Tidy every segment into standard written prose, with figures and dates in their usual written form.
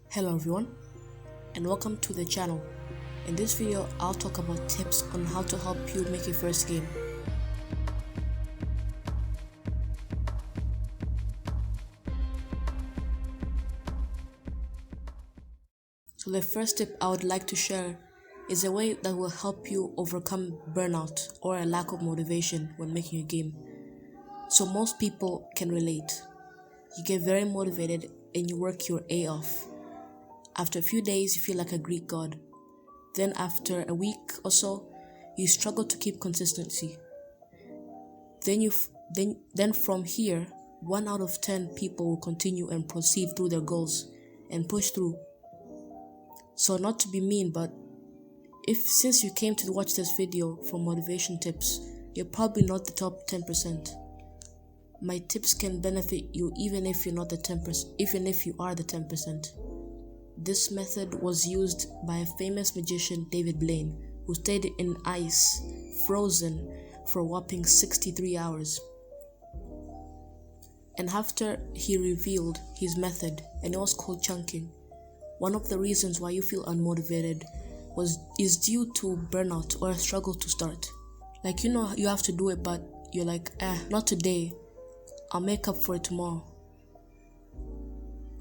Hello everyone and welcome to the channel. In this video I'll talk about tips on how to help you make your first game. So the first tip I would like to share is a way that will help you overcome burnout or a lack of motivation when making a game. So most people can relate. You get very motivated and you work your A off. After a few days you feel like a Greek god. Then after a week or so, you struggle to keep consistency. Then from here, 1 out of 10 people will continue and proceed through their goals and push through. So not to be mean, but since you came to watch this video for motivation tips, you're probably not the top 10%. My tips can benefit you even if you're not the 10%, even if you are the 10%. This method was used by a famous magician, David Blaine, who stayed in ice, frozen, for a whopping 63 hours. And after he revealed his method, and it was called chunking, one of the reasons why you feel unmotivated is due to burnout or a struggle to start. Like, you know, you have to do it, but you're like, not today, I'll make up for it tomorrow.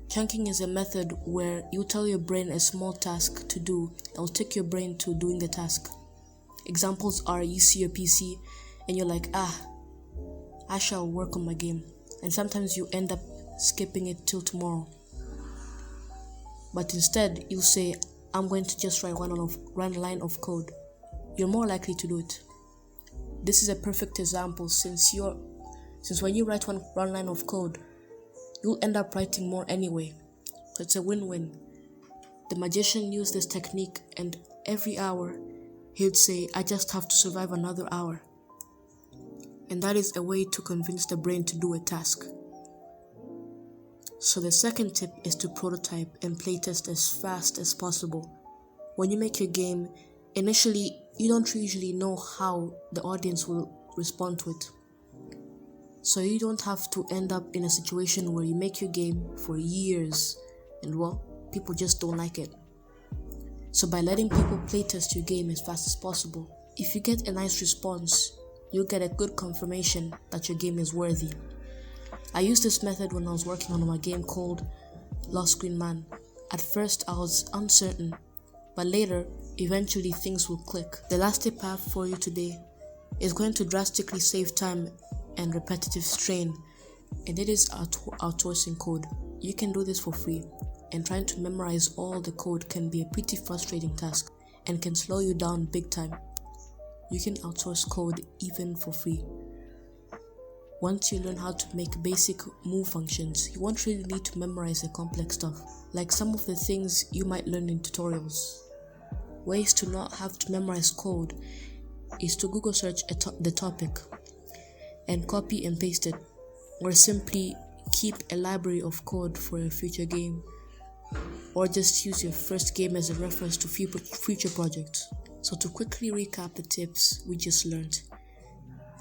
Chunking is a method where you tell your brain a small task to do that will take your brain to doing the task. Examples are you see your PC and you're like, I shall work on my game. And sometimes you end up skipping it till tomorrow. But instead, you'll say, I'm going to just write one line of code. You're more likely to do it. This is a perfect example since when you write one line of code, you'll end up writing more anyway. So it's a win-win. The magician used this technique, and every hour he'd say, I just have to survive another hour. And that is a way to convince the brain to do a task. So the second tip is to prototype and playtest as fast as possible. When you make your game, initially you don't usually know how the audience will respond to it. So you don't have to end up in a situation where you make your game for years and people just don't like it. So by letting people playtest your game as fast as possible, if you get a nice response, you'll get a good confirmation that your game is worthy. I used this method when I was working on my game called Lost Green Man. At first I was uncertain, but later, eventually things will click. The last tip I have for you today is going to drastically save time and repetitive strain, and it is outsourcing code. You can do this for free, and trying to memorize all the code can be a pretty frustrating task and can slow you down big time. You can outsource code even for free. Once you learn how to make basic move functions, you won't really need to memorize the complex stuff, like some of the things you might learn in tutorials. Ways to not have to memorize code is to Google search the topic and copy and paste it, or simply keep a library of code for a future game, or just use your first game as a reference to future projects. So to quickly recap the tips we just learned,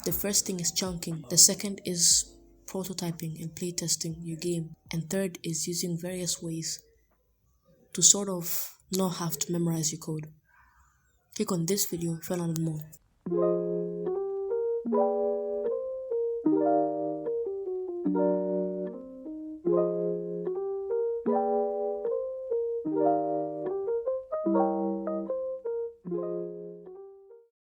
the first thing is chunking, the second is prototyping and playtesting your game, and third is using various ways to sort of not have to memorize your code. Click on this video if you want to know more.